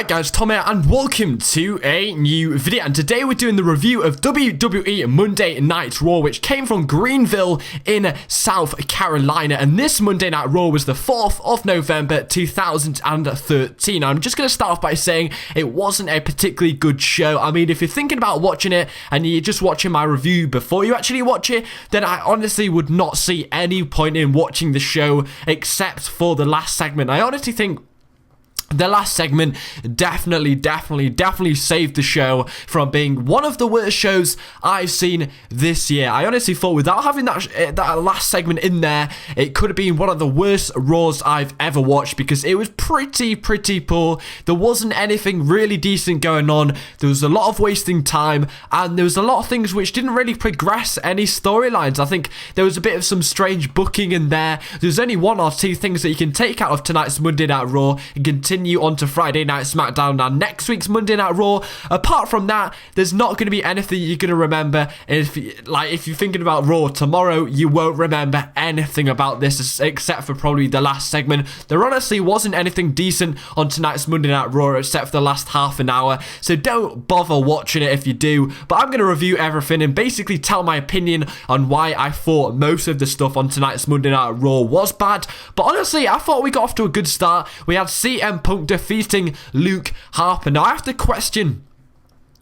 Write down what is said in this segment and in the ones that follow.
Alright guys, Tom here and welcome to a new video, and today we're doing the review of WWE Monday Night Raw, which came from Greenville in South Carolina, and this Monday Night Raw was the 4th of November 2013. I'm just going to start off by saying it wasn't a particularly good show. I mean, if you're thinking about watching it and you're just watching my review before you actually watch it, then I honestly would not see any point in watching the show except for the last segment. I honestly think the last segment definitely saved the show from being one of the worst shows I've seen this year. I honestly thought without having that last segment in there, it could have been one of the worst Raws I've ever watched, because it was pretty poor. There wasn't anything really decent going on. There was a lot of wasting time, and there was a lot of things which didn't really progress any storylines. I think there was a bit of some strange booking in there. There's only one or two things that you can take out of tonight's Monday Night Raw and continue on to Friday Night SmackDown and next week's Monday Night Raw. Apart from that, there's not going to be anything you're going to remember. If you're thinking about Raw tomorrow, you won't remember anything about this except for probably the last segment. There honestly wasn't anything decent on tonight's Monday Night Raw except for the last half an hour, so don't bother watching it if you do. But I'm going to review everything and basically tell my opinion on why I thought most of the stuff on tonight's Monday Night Raw was bad. But honestly, I thought we got off to a good start. We had CM Punk defeating Luke Harper. Now I have to question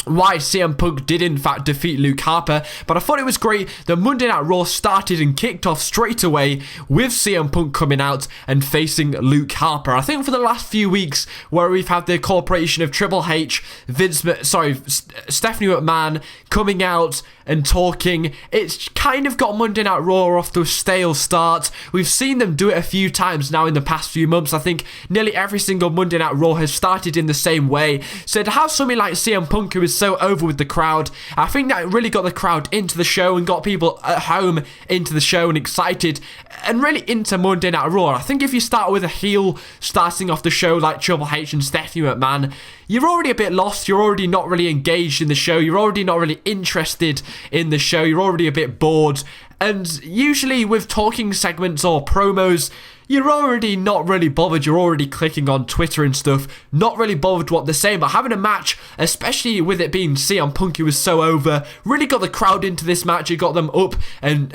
why CM Punk did in fact defeat Luke Harper, but I thought it was great that Monday Night Raw started and kicked off straight away with CM Punk coming out and facing Luke Harper. I think for the last few weeks, where we've had the corporation of Triple H, Stephanie McMahon coming out and talking, it's kind of got Monday Night Raw off to a stale start. We've seen them do it a few times now in the past few months. I think nearly every single Monday Night Raw has started in the same way. So to have something like CM Punk, who is so over with the crowd, I think that really got the crowd into the show and got people at home into the show and excited and really into Monday Night Raw. I think if you start with a heel starting off the show like Triple H and Stephanie McMahon, you're already a bit lost. You're already not really engaged in the show. You're already not really interested in the show. You're already a bit bored. And usually with talking segments or promos, you're already not really bothered. You're already clicking on Twitter and stuff, not really bothered what they're saying. But having a match, especially with it being CM Punk, who was so over, really got the crowd into this match. It got them up and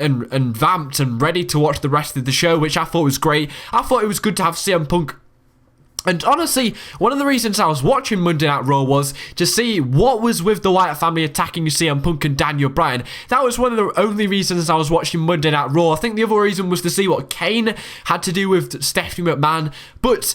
vamped and ready to watch the rest of the show, which I thought was great. I thought it was good to have CM Punk. And honestly, one of the reasons I was watching Monday Night Raw was to see what was with the Wyatt family attacking CM Punk and Daniel Bryan. That was one of the only reasons I was watching Monday Night Raw. I think the other reason was to see what Kane had to do with Stephanie McMahon. But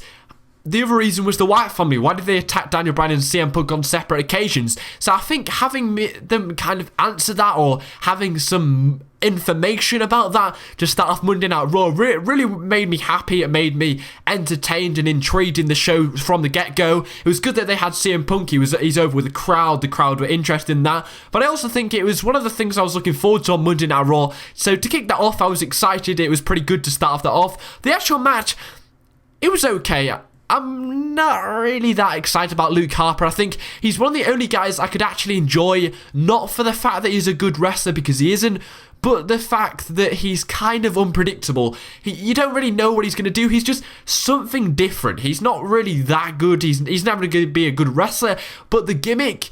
the other reason was the Wyatt family. Why did they attack Daniel Bryan and CM Punk on separate occasions? So I think having them kind of answer that, or having some information about that to start off Monday Night Raw, really made me happy. It made me entertained and intrigued in the show from the get-go. It was good that they had CM Punk. He's over with the crowd were interested in that. But I also think it was one of the things I was looking forward to on Monday Night Raw. So to kick that off, I was excited. It was pretty good to start off that off. The actual match, it was okay. I'm not really that excited about Luke Harper. I think he's one of the only guys I could actually enjoy, not for the fact that he's a good wrestler, because he isn't, but the fact that he's kind of unpredictable. You don't really know what he's going to do. He's just something different. He's not really that good. He's never going to be a good wrestler, but the gimmick,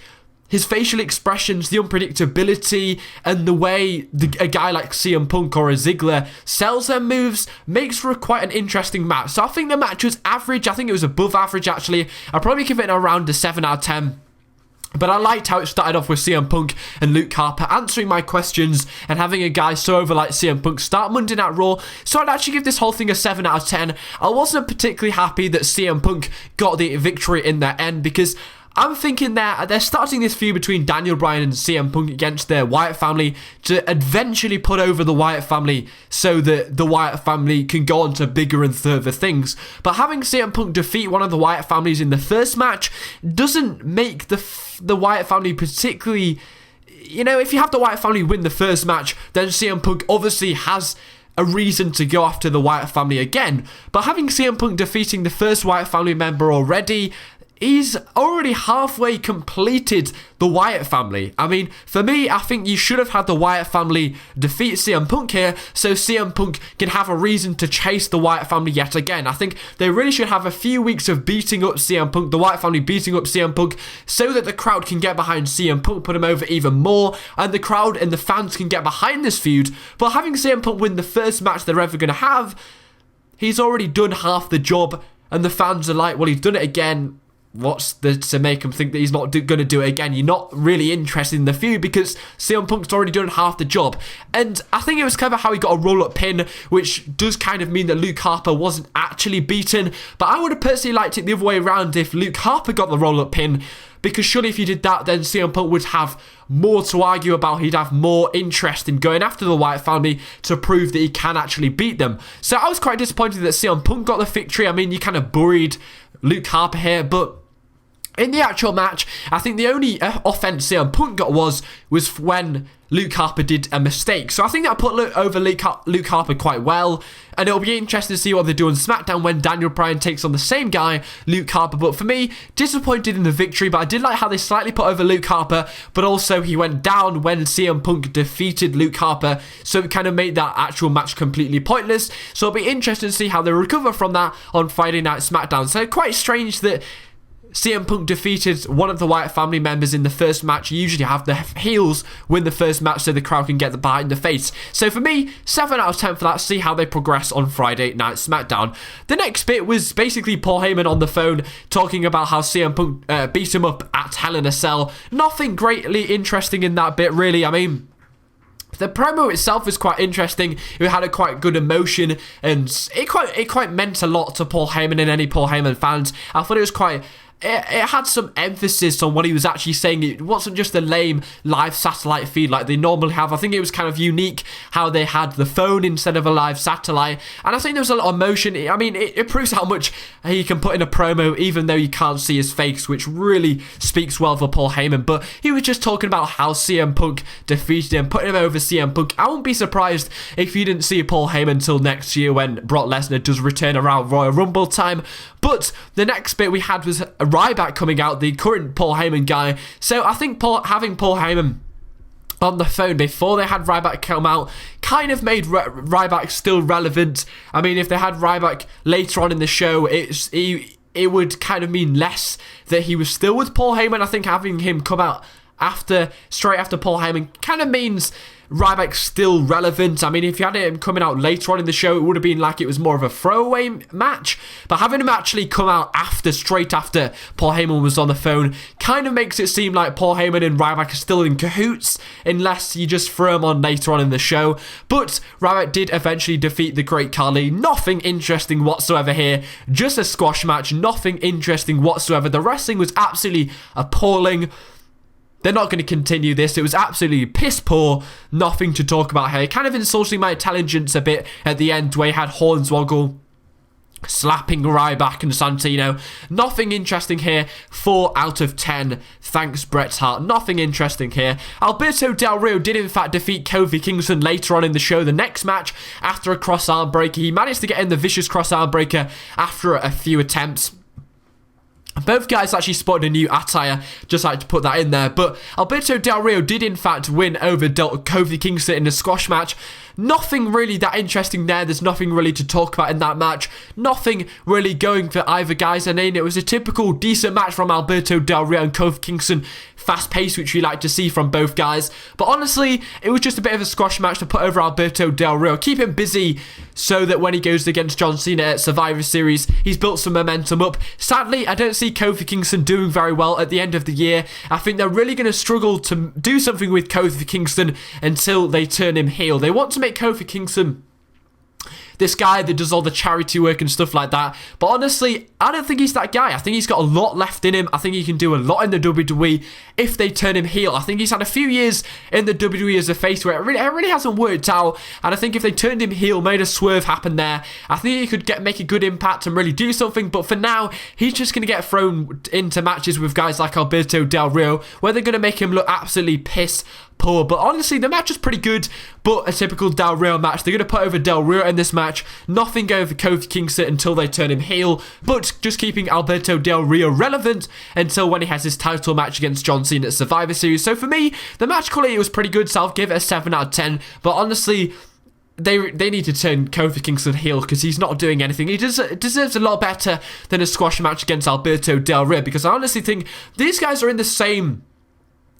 his facial expressions, the unpredictability, and the way a guy like CM Punk or a Ziggler sells their moves makes for quite an interesting match. So I think the match was average. I think it was above average, actually. I'd probably give it around a 7 out of 10. But I liked how it started off with CM Punk and Luke Harper answering my questions and having a guy so over like CM Punk start Monday Night Raw. So I'd actually give this whole thing a 7 out of 10. I wasn't particularly happy that CM Punk got the victory in the end, because I'm thinking that they're starting this feud between Daniel Bryan and CM Punk against their Wyatt family to eventually put over the Wyatt family so that the Wyatt family can go on to bigger and further things. But having CM Punk defeat one of the Wyatt families in the first match doesn't make the Wyatt family particularly... You know, if you have the Wyatt family win the first match, then CM Punk obviously has a reason to go after the Wyatt family again. But having CM Punk defeating the first Wyatt family member already, he's already halfway completed the Wyatt family. I mean, for me, I think you should have had the Wyatt family defeat CM Punk here, so CM Punk can have a reason to chase the Wyatt family yet again. I think they really should have a few weeks of beating up CM Punk, the Wyatt family beating up CM Punk, so that the crowd can get behind CM Punk, put him over even more, and the crowd and the fans can get behind this feud. But having CM Punk win the first match they're ever going to have, he's already done half the job, and the fans are like, well, he's done it again. What's to make him think that he's not going to do it again? You're not really interested in the feud because CM Punk's already done half the job. And I think it was clever how he got a roll-up pin, which does kind of mean that Luke Harper wasn't actually beaten. But I would have personally liked it the other way around if Luke Harper got the roll-up pin, because surely if you did that, then CM Punk would have more to argue about. He'd have more interest in going after the Wyatt family to prove that he can actually beat them. So I was quite disappointed that CM Punk got the victory. I mean, you kind of buried Luke Harper here, but in the actual match, I think the only offense CM Punk got was when Luke Harper did a mistake. So I think that put over Luke Harper quite well. And it'll be interesting to see what they do on SmackDown when Daniel Bryan takes on the same guy, Luke Harper. But for me, disappointed in the victory. But I did like how they slightly put over Luke Harper. But also he went down when CM Punk defeated Luke Harper. So it kind of made that actual match completely pointless. So it'll be interesting to see how they recover from that on Friday Night SmackDown. So quite strange that CM Punk defeated one of the Wyatt family members in the first match. You usually have the heels win the first match so the crowd can get the behind the face. So for me, 7 out of 10 for that. See how they progress on Friday Night SmackDown. The next bit was basically Paul Heyman on the phone talking about how CM Punk beat him up at Hell in a Cell. Nothing greatly interesting in that bit, really. I mean, the promo itself was quite interesting. It had a quite good emotion, and it quite meant a lot to Paul Heyman and any Paul Heyman fans. I thought it was quite... It had some emphasis on what he was actually saying. It wasn't just a lame live satellite feed like they normally have. I think it was kind of unique how they had the phone instead of a live satellite. And I think there was a lot of emotion. I mean, it proves how much he can put in a promo even though you can't see his face, which really speaks well for Paul Heyman. But he was just talking about how CM Punk defeated him, putting him over CM Punk. I wouldn't be surprised if you didn't see Paul Heyman until next year when Brock Lesnar does return around Royal Rumble time. But the next bit we had was Ryback coming out, the current Paul Heyman guy. So I think having Paul Heyman on the phone before they had Ryback come out kind of made Ryback still relevant. I mean, if they had Ryback later on in the show, it would kind of mean less that he was still with Paul Heyman. I think having him come out straight after Paul Heyman kind of means Ryback's still relevant. I mean, if you had him coming out later on in the show, it would have been like it was more of a throwaway match. But having him actually come out straight after Paul Heyman was on the phone, kind of makes it seem like Paul Heyman and Ryback are still in cahoots, unless you just throw him on later on in the show. But Ryback did eventually defeat the Great Khali. Nothing interesting whatsoever here. Just a squash match. Nothing interesting whatsoever. The wrestling was absolutely appalling. They're not going to continue this. It was absolutely piss poor. Nothing to talk about here. Kind of insulting my intelligence a bit at the end where he had Hornswoggle slapping Ryback and Santino. Nothing interesting here. 4 out of 10. Thanks, Bret Hart. Nothing interesting here. Alberto Del Rio did in fact defeat Kofi Kingston later on in the show. The next match after a cross-arm breaker. He managed to get in the vicious cross-arm breaker after a few attempts. Both guys actually spotted a new attire, just like to put that in there. But Alberto Del Rio did in fact win over Kofi Kingston in a squash match. Nothing really that interesting there. There's nothing really to talk about in that match. Nothing really going for either guys. I mean, it was a typical decent match from Alberto Del Rio and Kofi Kingston. Fast pace, which we like to see from both guys. But honestly, it was just a bit of a squash match to put over Alberto Del Rio. Keep him busy so that when he goes against John Cena at Survivor Series, he's built some momentum up. Sadly, I don't see Kofi Kingston doing very well at the end of the year. I think they're really going to struggle to do something with Kofi Kingston until they turn him heel. They want to make Kofi Kingston this guy that does all the charity work and stuff like that. But honestly, I don't think he's that guy. I think he's got a lot left in him. I think he can do a lot in the WWE if they turn him heel. I think he's had a few years in the WWE as a face where it really hasn't worked out. And I think if they turned him heel, made a swerve happen there, I think he could make a good impact and really do something. But for now, he's just going to get thrown into matches with guys like Alberto Del Rio, where they're going to make him look absolutely piss poor. But honestly, the match was pretty good, but a typical Del Rio match. They're going to put over Del Rio in this match. Nothing going for Kofi Kingston until they turn him heel, but just keeping Alberto Del Rio relevant until when he has his title match against John Cena at Survivor Series. So for me, the match quality was pretty good, so I'll give it a 7 out of 10. But honestly, they need to turn Kofi Kingston heel because he's not doing anything. He deserves a lot better than a squash match against Alberto Del Rio, because I honestly think these guys are in the same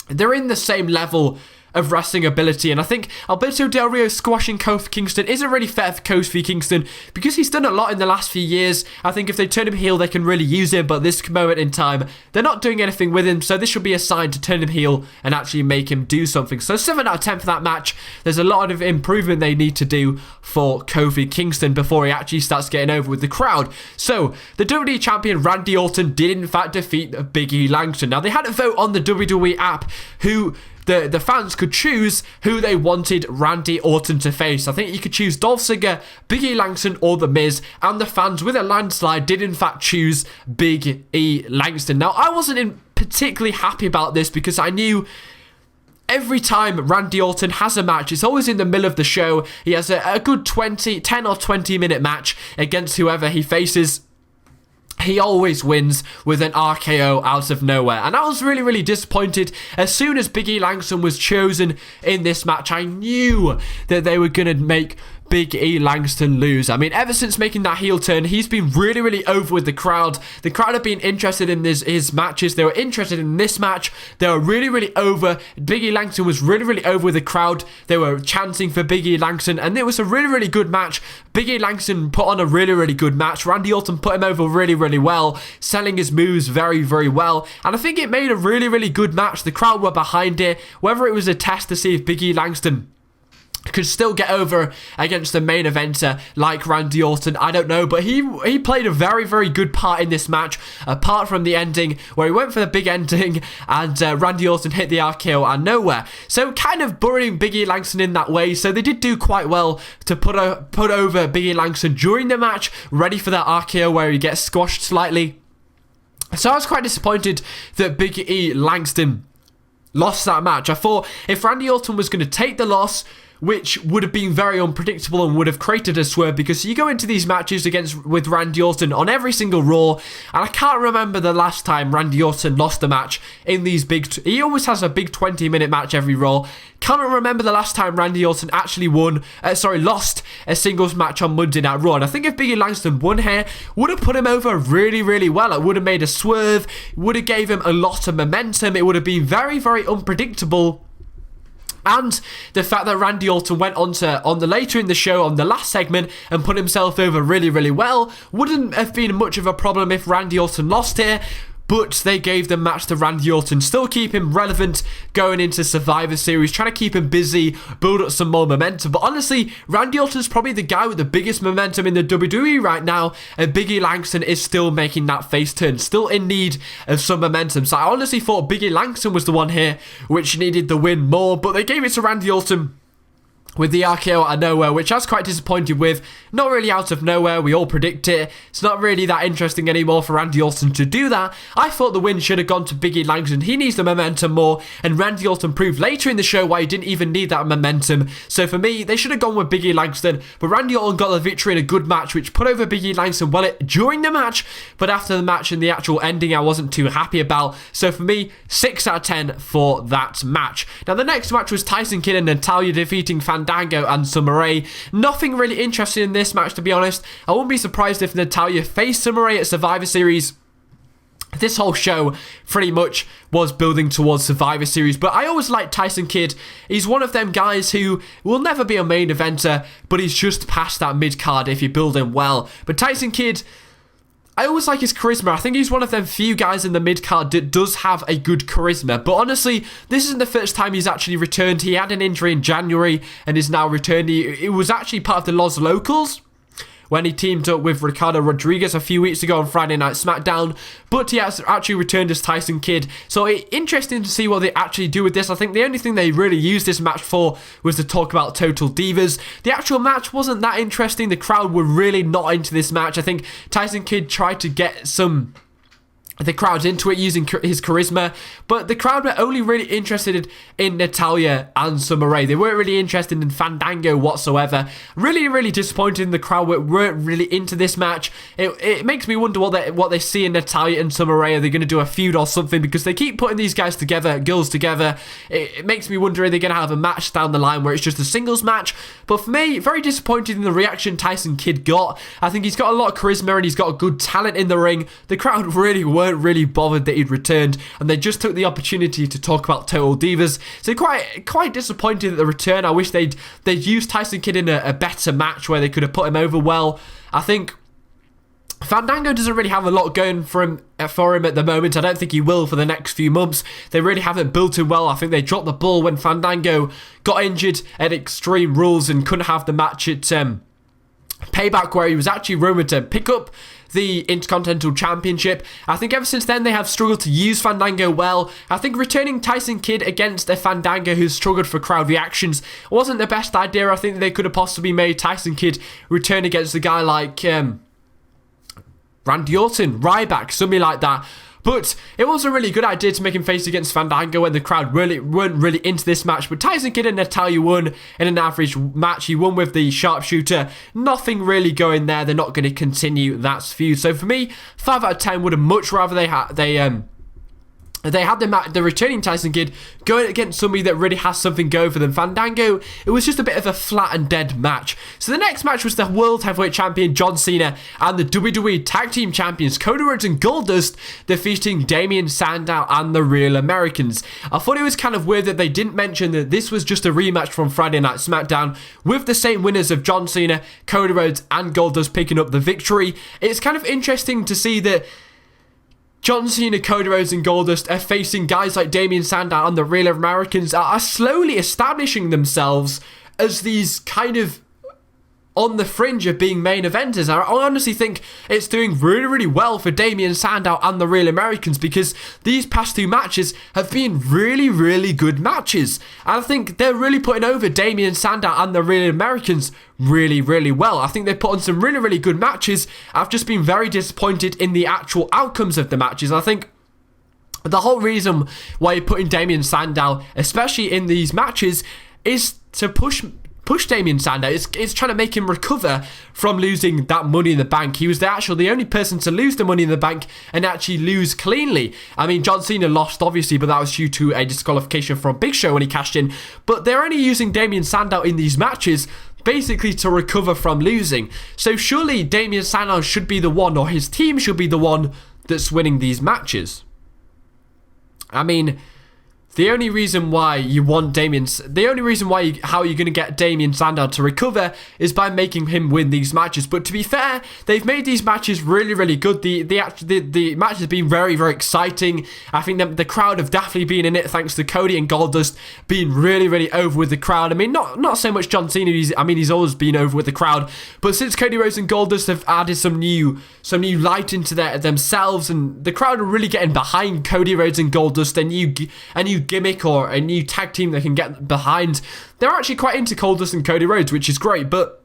level of wrestling ability, and I think Alberto Del Rio squashing Kofi Kingston isn't really fair for Kofi Kingston because he's done a lot in the last few years. I think if they turn him heel, they can really use him, but this moment in time, they're not doing anything with him, so this should be a sign to turn him heel and actually make him do something. So 7 out of 10 for that match. There's a lot of improvement they need to do for Kofi Kingston before he actually starts getting over with the crowd. So the WWE Champion Randy Orton did in fact defeat Big E Langston. Now they had a vote on the WWE app who the fans could choose who they wanted Randy Orton to face. I think you could choose Dolph Ziggler, Big E Langston, or The Miz, and the fans with a landslide did in fact choose Big E Langston. Now I wasn't particularly happy about this because I knew every time Randy Orton has a match, it's always in the middle of the show. He has a good 10 or 20 minute match against whoever he faces. He always wins with an RKO out of nowhere. And I was really, really disappointed. As soon as Big E Langston was chosen in this match, I knew that they were going to make Big E Langston lose. I mean, ever since making that heel turn, he's been really, really over with the crowd. The crowd have been interested in his matches. They were interested in this match. They were really, really over. Big E Langston was really, really over with the crowd. They were chanting for Big E Langston, and it was a really, really good match. Big E Langston put on a really, really good match. Randy Orton put him over really, really well, selling his moves very, very well. And I think it made a really, really good match. The crowd were behind it. Whether it was a test to see if Big E Langston could still get over against the main eventer like Randy Orton, I don't know, but he played a very, very good part in this match, apart from the ending where he went for the big ending and Randy Orton hit the RKO out of nowhere. So kind of burying Big E Langston in that way. So they did do quite well to put over Big E Langston during the match, ready for that RKO where he gets squashed slightly. So I was quite disappointed that Big E Langston lost that match. I thought if Randy Orton was going to take the loss, which would have been very unpredictable and would have created a swerve, because you go into these matches with Randy Orton on every single Raw, and I can't remember the last time Randy Orton lost a match in these he always has a big 20-minute match every Raw. Can't remember the last time Randy Orton actually lost a singles match on Monday Night Raw. And I think if Big E Langston won here, would have put him over really, really well. It would have made a swerve, would have gave him a lot of momentum. It would have been very, very unpredictable. And the fact that Randy Orton went on the later in the show, on the last segment, and put himself over really, really well, wouldn't have been much of a problem if Randy Orton lost here. But they gave the match to Randy Orton, still keep him relevant going into Survivor Series, trying to keep him busy, build up some more momentum. But honestly, Randy Orton's probably the guy with the biggest momentum in the WWE right now, and Big E Langston is still making that face turn, still in need of some momentum. So I honestly thought Big E Langston was the one here which needed the win more, but they gave it to Randy Orton with the RKO out of nowhere, which I was quite disappointed with. Not really out of nowhere, we all predict it. It's not really that interesting anymore for Randy Orton to do that. I thought the win should have gone to Big E Langston. He needs the momentum more, and Randy Orton proved later in the show why he didn't even need that momentum. So for me, they should have gone with Big E Langston, but Randy Orton got the victory in a good match, which put over Big E Langston well during the match, but after the match and the actual ending, I wasn't too happy about. So for me, 6 out of 10 for that match. Now the next match was Tyson Kidd and Natalya defeating Fandango and Summer Rae. Nothing really interesting in this match, to be honest. I wouldn't be surprised if Natalya faced Summer Rae at Survivor Series. This whole show pretty much was building towards Survivor Series, but I always liked Tyson Kidd. He's one of them guys who will never be a main eventer, but he's just past that mid-card if you build him well. But Tyson Kidd, I always like his charisma. I think he's one of them few guys in the mid-card that does have a good charisma. But honestly, this isn't the first time he's actually returned. He had an injury in January and is now returned. It was actually part of the Los Locals when he teamed up with Ricardo Rodriguez a few weeks ago on Friday Night SmackDown, but he has actually returned as Tyson Kidd. So interesting to see what they actually do with this. I think the only thing they really used this match for was to talk about Total Divas. The actual match wasn't that interesting. The crowd were really not into this match. I think Tyson Kidd tried to get some the crowd's into it using his charisma, but the crowd were only really interested in Natalya and Summer Rae. They weren't really interested in Fandango whatsoever. Really disappointed in the crowd weren't really into this match. It makes me wonder what they see in Natalya and Summer Rae. Are they going to do a feud or something? Because they keep putting these girls together. It makes me wonder, are they going to have a match down the line where it's just a singles match? But for me, very disappointed in the reaction Tyson Kidd got. I think he's got a lot of charisma and he's got good talent in the ring. The crowd weren't really bothered that he'd returned, and they just took the opportunity to talk about Total Divas. So quite disappointed at the return. I wish they'd used Tyson Kidd in a better match where they could have put him over well. I think Fandango doesn't really have a lot going for him at the moment. I don't think he will for the next few months. They really haven't built him well. I think they dropped the ball when Fandango got injured at Extreme Rules and couldn't have the match at Payback, where he was actually rumored to pick up the Intercontinental Championship. I think ever since then they have struggled to use Fandango well. I think returning Tyson Kidd against a Fandango who's struggled for crowd reactions wasn't the best idea. I think they could have possibly made Tyson Kidd return against a guy like Randy Orton, Ryback, something like that. But it was a really good idea to make him face against Fandango when the crowd weren't really into this match. But Tyson Kidd and Natalya won in an average match. He won with the sharpshooter. Nothing really going there. They're not going to continue that feud. So for me, 5 out of 10 would have much rather they had the returning Tyson Kidd going against somebody that really has something going for them. Fandango, it was just a bit of a flat and dead match. So the next match was the World Heavyweight Champion John Cena and the WWE Tag Team Champions Cody Rhodes and Goldust defeating Damien Sandow and the Real Americans. I thought it was kind of weird that they didn't mention that this was just a rematch from Friday Night SmackDown with the same winners of John Cena, Cody Rhodes and Goldust picking up the victory. It's kind of interesting to see that John Cena, Cody Rhodes and Goldust are facing guys like Damien Sandow and the Real Americans are slowly establishing themselves as these kind of on the fringe of being main eventers. I honestly think it's doing really well for Damien Sandow and the Real Americans, because these past 2 matches have been really good matches. And I think they're really putting over Damien Sandow and the Real Americans really well. I think they've put on some really good matches. I've just been very disappointed in the actual outcomes of the matches. I think the whole reason why you're putting Damien Sandow, especially in these matches, is to push Damien Sandow. It's trying to make him recover from losing that Money in the Bank. He was the only person to lose the Money in the Bank and actually lose cleanly. I mean, John Cena lost obviously, but that was due to a disqualification from Big Show when he cashed in. But they're only using Damien Sandow in these matches basically to recover from losing. So surely Damien Sandow should be the one, or his team should be the one that's winning these matches. I mean, how are you going to get Damien Sandow to recover is by making him win these matches. But to be fair, they've made these matches really good. The match has been very exciting. I think the crowd have definitely been in it thanks to Cody and Goldust being really over with the crowd. I mean, not so much John Cena. He's always been over with the crowd, but since Cody Rhodes and Goldust have added some new light into themselves, and the crowd are really getting behind Cody Rhodes and Goldust, a new gimmick or a new tag team they can get behind. They're actually quite into Goldust and Cody Rhodes, which is great, but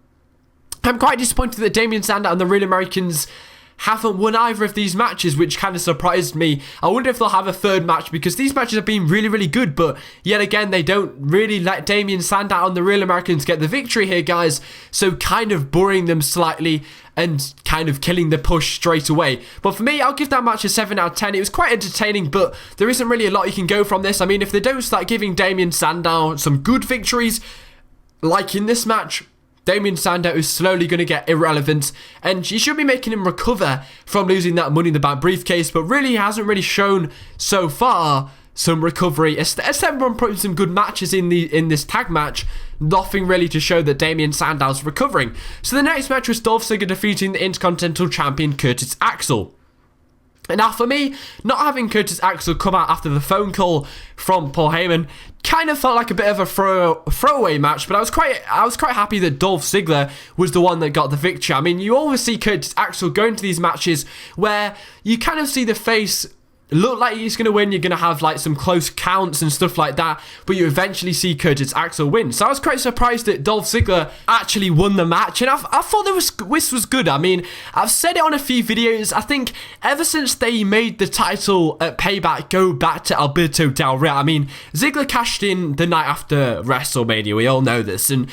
I'm quite disappointed that Damien Sandow and the Real Americans haven't won either of these matches, which kind of surprised me. I wonder if they'll have a third match, because these matches have been really good, but yet again they don't really let Damien Sandow and the Real Americans get the victory here, guys, so kind of boring them slightly and kind of killing the push straight away. But for me, I'll give that match a 7 out of 10. It was quite entertaining, but there isn't really a lot you can go from this. I mean, if they don't start giving Damien Sandow some good victories, like in this match, Damien Sandow is slowly going to get irrelevant, and you should be making him recover from losing that Money in the Bank briefcase, but really he hasn't really shown so far some recovery. Except for putting some good matches in this tag match, nothing really to show that Damien Sandow's recovering. So the next match was Dolph Ziggler defeating the Intercontinental Champion Curtis Axel. And now for me, not having Curtis Axel come out after the phone call from Paul Heyman kind of felt like a bit of a throwaway match, but I was quite happy that Dolph Ziggler was the one that got the victory. I mean, you always see Curtis Axel going to these matches where you kind of see the face look like he's going to win. You're going to have like some close counts and stuff like that, but you eventually see Curtis Axel win. So I was quite surprised that Dolph Ziggler actually won the match, and I thought this was good. I mean, I've said it on a few videos. I think ever since they made the title at Payback go back to Alberto Del Rio, I mean, Ziggler cashed in the night after WrestleMania. We all know this, and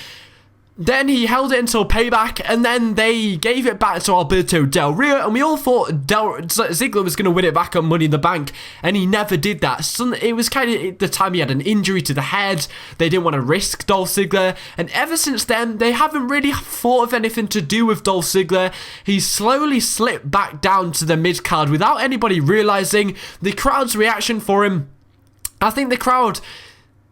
then he held it until Payback, and then they gave it back to Alberto Del Rio, and we all thought Ziggler was going to win it back on Money in the Bank, and he never did that. So it was kind of the time he had an injury to the head. They didn't want to risk Dolph Ziggler, and ever since then, they haven't really thought of anything to do with Dolph Ziggler. He's slowly slipped back down to the mid-card without anybody realizing. The crowd's reaction for him, I think the crowd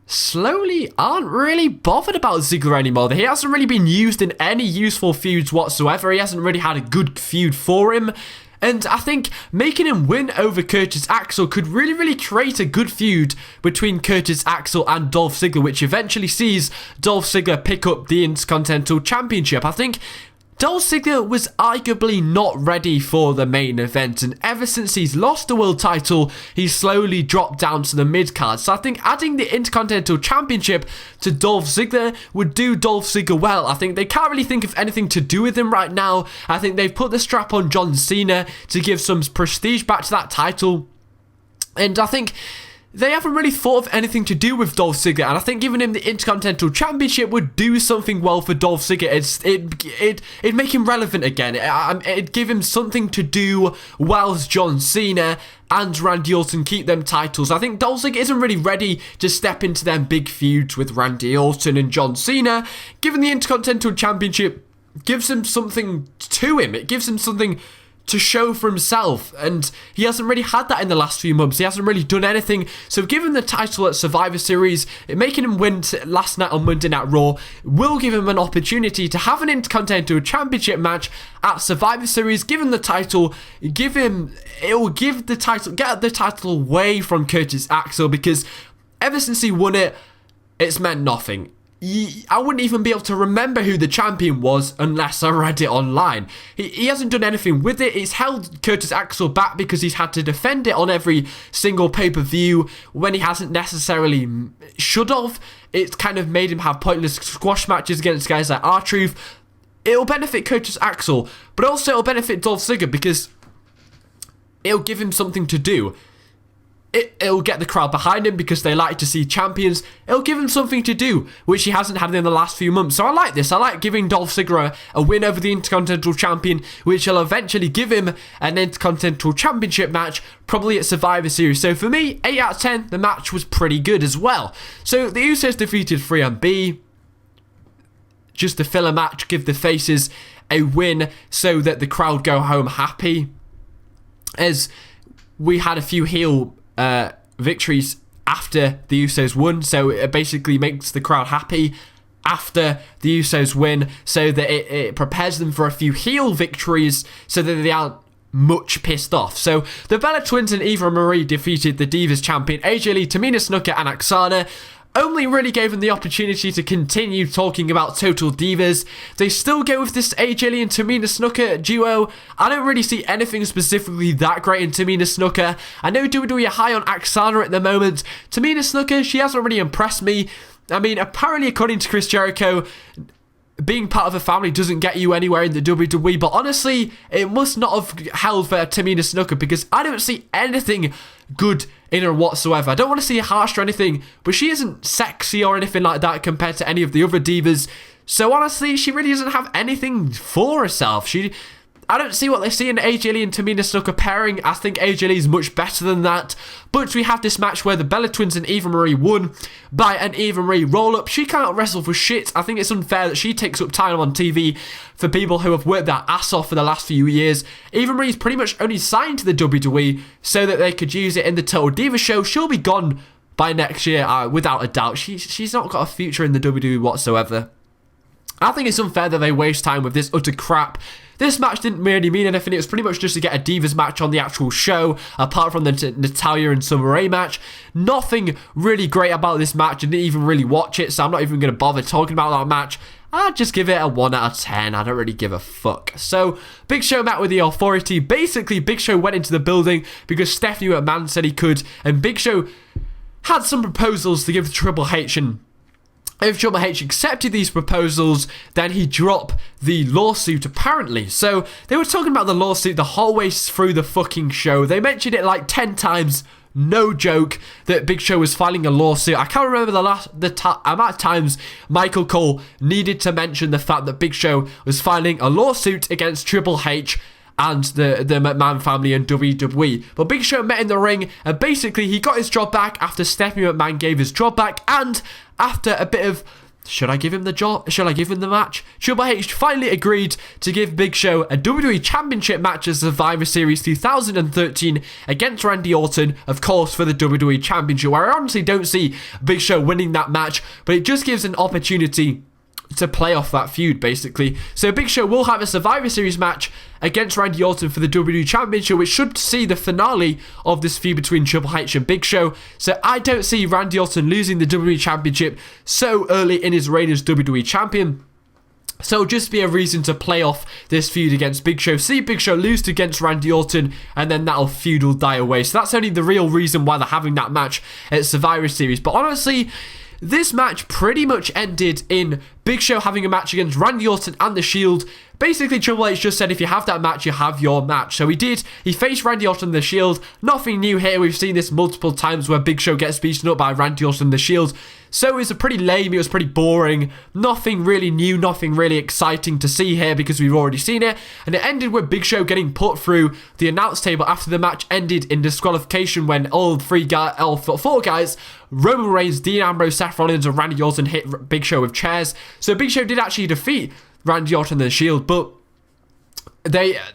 slowly aren't really bothered about Ziggler anymore. He hasn't really been used in any useful feuds whatsoever. He hasn't really had a good feud for him. And I think making him win over Curtis Axel could really create a good feud between Curtis Axel and Dolph Ziggler, which eventually sees Dolph Ziggler pick up the Intercontinental Championship. I think Dolph Ziggler was arguably not ready for the main event, and ever since he's lost the world title, he's slowly dropped down to the mid-card. So I think adding the Intercontinental Championship to Dolph Ziggler would do Dolph Ziggler well. I think they can't really think of anything to do with him right now. I think they've put the strap on John Cena to give some prestige back to that title, and I think they haven't really thought of anything to do with Dolph Ziggler, and I think giving him the Intercontinental Championship would do something well for Dolph Ziggler. It'd make him relevant again. It'd give him something to do whilst John Cena and Randy Orton keep them titles. I think Dolph Ziggler isn't really ready to step into them big feuds with Randy Orton and John Cena. Given the Intercontinental Championship gives him something to him. It gives him something to show for himself, and he hasn't really had that in the last few months. He hasn't really done anything, so given the title at Survivor Series, making him win last night on Monday Night Raw will give him an opportunity to have an Intercontinental Championship match at Survivor Series. Given the title, get the title away from Curtis Axel, because ever since he won it, it's meant nothing. I wouldn't even be able to remember who the champion was unless I read it online. He hasn't done anything with it. It's held Curtis Axel back because he's had to defend it on every single pay-per-view when he hasn't necessarily should have. It's kind of made him have pointless squash matches against guys like R-Truth. It'll benefit Curtis Axel, but also it'll benefit Dolph Ziggler because it'll give him something to do. It'll get the crowd behind him because they like to see champions. It'll give him something to do, which he hasn't had in the last few months. So I like this. I like giving Dolph Ziggler a win over the Intercontinental Champion, which will eventually give him an Intercontinental Championship match, probably at Survivor Series. So for me, 8 out of 10, the match was pretty good as well. So the Usos defeated 3MB. Just a filler match, give the faces a win so that the crowd go home happy. As we had a few heel victories after the Usos won, so it basically makes the crowd happy after the Usos win, so that it prepares them for a few heel victories so that they aren't much pissed off. So the Bella Twins and Eva Marie defeated the Divas champion AJ Lee, Tamina Snuka and Oksana. Only really gave them the opportunity to continue talking about Total Divas. They still go with this AJ Lee and Tamina Snuka duo. I don't really see anything specifically that great in Tamina Snuka. I know WWE are high on Oksana at the moment. Tamina Snuka, she hasn't really impressed me. I mean, apparently according to Chris Jericho, being part of a family doesn't get you anywhere in the WWE, but honestly, it must not have held for Tamina Snuka because I don't see anything good in her whatsoever. I don't want to see her harsh or anything, but she isn't sexy or anything like that compared to any of the other divas. So honestly, she really doesn't have anything for herself. I don't see what they see in AJ Lee and Tamina Snuka pairing. I think AJ Lee is much better than that. But we have this match where the Bella Twins and Eva Marie won by an Eva Marie roll-up. She can't wrestle for shit. I think it's unfair that she takes up time on TV for people who have worked their ass off for the last few years. Eva Marie's pretty much only signed to the WWE so that they could use it in the Total Diva show. She'll be gone by next year, without a doubt. She's not got a future in the WWE whatsoever. I think it's unfair that they waste time with this utter crap. This match didn't really mean anything. It was pretty much just to get a Divas match on the actual show, apart from the Natalya and Summer Rae match. Nothing really great about this match. I didn't even really watch it, so I'm not even going to bother talking about that match. I'd just give it a 1 out of 10. I don't really give a fuck. So, Big Show met with the Authority. Basically, Big Show went into the building because Stephanie McMahon said he could. And Big Show had some proposals to give to Triple H. And if Triple H accepted these proposals, then he'd drop the lawsuit, apparently. So, they were talking about the lawsuit the whole way through the fucking show. They mentioned it like 10 times. No joke that Big Show was filing a lawsuit. I can't remember the amount of times Michael Cole needed to mention the fact that Big Show was filing a lawsuit against Triple H and the McMahon family and WWE. But Big Show met in the ring, and basically he got his job back after Stephanie McMahon gave his job back, and after a bit of, should I give him the job? Should I give him the match? Triple H finally agreed to give Big Show a WWE Championship match at Survivor Series 2013 against Randy Orton, of course, for the WWE Championship, where I honestly don't see Big Show winning that match, but it just gives an opportunity to play off that feud, basically. So Big Show will have a Survivor Series match against Randy Orton for the WWE Championship, which should see the finale of this feud between Triple H and Big Show. So I don't see Randy Orton losing the WWE Championship so early in his reign as WWE Champion. So it'll just be a reason to play off this feud against Big Show. See Big Show lose against Randy Orton, and then that feud will die away. So that's only the real reason why they're having that match at Survivor Series. But honestly, this match pretty much ended in Big Show having a match against Randy Orton and The Shield. Basically, Triple H just said if you have that match, you have your match. So he did. He faced Randy Orton and The Shield. Nothing new here. We've seen this multiple times where Big Show gets beaten up by Randy Orton and The Shield. So it was a pretty lame. It was pretty boring. Nothing really new. Nothing really exciting to see here because we've already seen it. And it ended with Big Show getting put through the announce table after the match ended in disqualification when all four guys, Roman Reigns, Dean Ambrose, Seth Rollins, and Randy Orton hit Big Show with chairs. So Big Show did actually defeat Randy Orton and The Shield, but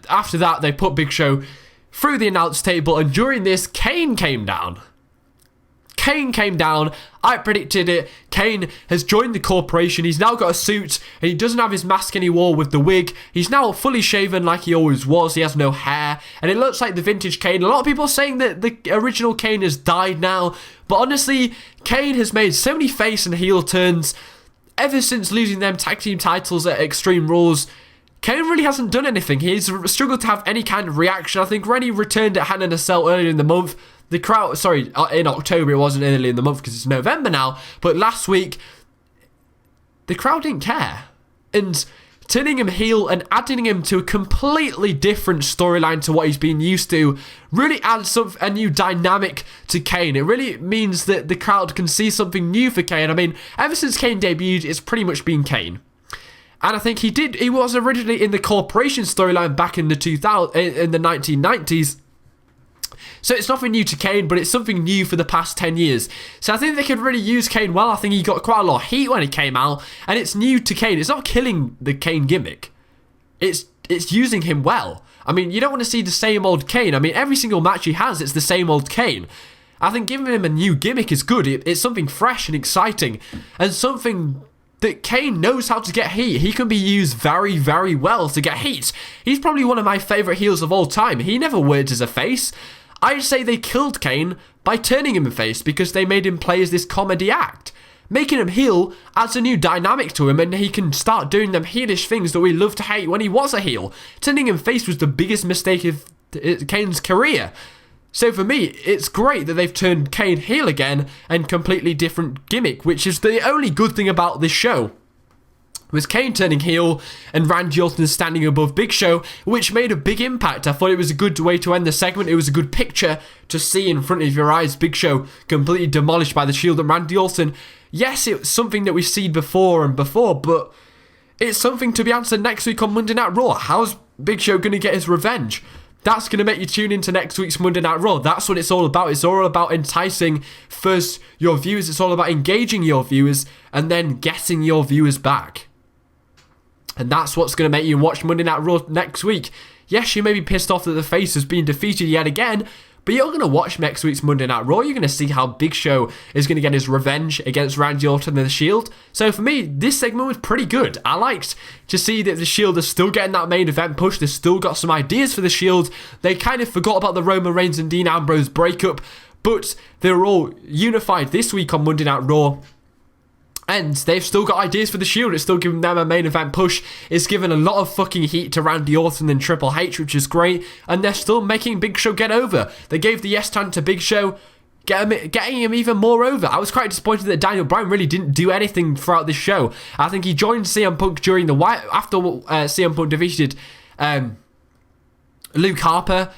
after that they put Big Show through the announce table, and during this, Kane came down. I predicted it. Kane has joined the corporation. He's now got a suit, and he doesn't have his mask anymore with the wig. He's now fully shaven like he always was. He has no hair, and it looks like the vintage Kane. A lot of people are saying that the original Kane has died now, but honestly, Kane has made so many face and heel turns ever since losing them tag team titles at Extreme Rules. Kane really hasn't done anything. He's struggled to have any kind of reaction. I think when he returned at Hell in a Cell earlier in the month, the crowd, in October, it wasn't early in the month because it's November now, but last week, the crowd didn't care. And turning him heel and adding him to a completely different storyline to what he's been used to really adds a new dynamic to Kane. It really means that the crowd can see something new for Kane. I mean, ever since Kane debuted, it's pretty much been Kane. And I think he was originally in the corporation storyline back in the 1990s. So it's nothing new to Kane, but it's something new for the past 10 years. So I think they could really use Kane well. I think he got quite a lot of heat when he came out, and it's new to Kane. It's not killing the Kane gimmick. It's using him well. I mean, you don't want to see the same old Kane. I mean, every single match he has, it's the same old Kane. I think giving him a new gimmick is good. It's something fresh and exciting, and something that Kane knows how to get heat. He can be used very, very well to get heat. He's probably one of my favourite heels of all time. He never worked as a face. I'd say they killed Kane by turning him a face because they made him play as this comedy act. Making him heel adds a new dynamic to him, and he can start doing them heelish things that we love to hate when he was a heel. Turning him face was the biggest mistake of Kane's career. So for me, it's great that they've turned Kane heel again and completely different gimmick, which is the only good thing about this show. Was Kane turning heel and Randy Orton standing above Big Show, which made a big impact. I thought it was a good way to end the segment. It was a good picture to see in front of your eyes. Big Show completely demolished by the Shield and Randy Orton. Yes, it's something that we've seen before, but it's something to be answered next week on Monday Night Raw. How's Big Show going to get his revenge? That's going to make you tune into next week's Monday Night Raw. That's what it's all about. It's all about enticing first your viewers. It's all about engaging your viewers and then getting your viewers back. And that's what's going to make you watch Monday Night Raw next week. Yes, you may be pissed off that the face has been defeated yet again, but you're going to watch next week's Monday Night Raw. You're going to see how Big Show is going to get his revenge against Randy Orton and The Shield. So for me, this segment was pretty good. I liked to see that The Shield is still getting that main event push. They've still got some ideas for The Shield. They kind of forgot about the Roman Reigns and Dean Ambrose breakup, but they're all unified this week on Monday Night Raw. And they've still got ideas for the Shield. It's still giving them a main event push. It's given a lot of fucking heat to Randy Orton and Triple H, which is great. And they're still making Big Show get over. They gave the yes stand to Big Show, getting him even more over. I was quite disappointed that Daniel Bryan really didn't do anything throughout this show. I think he joined CM Punk during the after CM Punk defeated Luke Harper.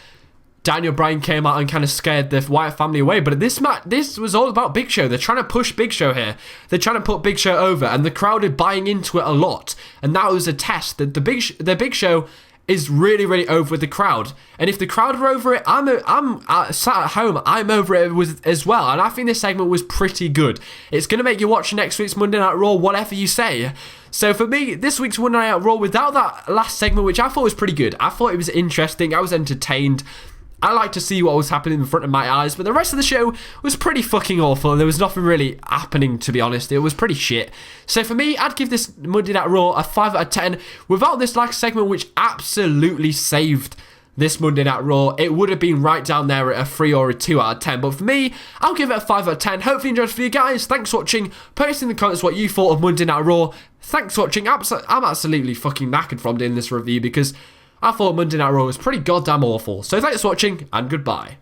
Daniel Bryan came out and kind of scared the Wyatt family away. But this match, this was all about Big Show. They're trying to push Big Show here. They're trying to put Big Show over, and the crowd are buying into it a lot. And that was a test that the Big Show is really, really over with the crowd. And if the crowd are over it, I'm sat at home, I'm over it as well. And I think this segment was pretty good. It's going to make you watch next week's Monday Night Raw, whatever you say. So for me, this week's Monday Night Raw, without that last segment, which I thought was pretty good. I thought it was interesting. I was entertained. I like to see what was happening in front of my eyes, but the rest of the show was pretty fucking awful, and there was nothing really happening, to be honest. It was pretty shit. So for me, I'd give this Monday Night Raw a 5 out of 10. Without this last segment, which absolutely saved this Monday Night Raw, it would have been right down there at a 3 or a 2 out of 10. But for me, I'll give it a 5 out of 10. Hopefully you enjoyed it for you guys. Thanks for watching. Post in the comments what you thought of Monday Night Raw. Thanks for watching. I'm absolutely fucking knackered from doing this review because I thought Monday Night Raw was pretty goddamn awful. So thanks for watching, and goodbye.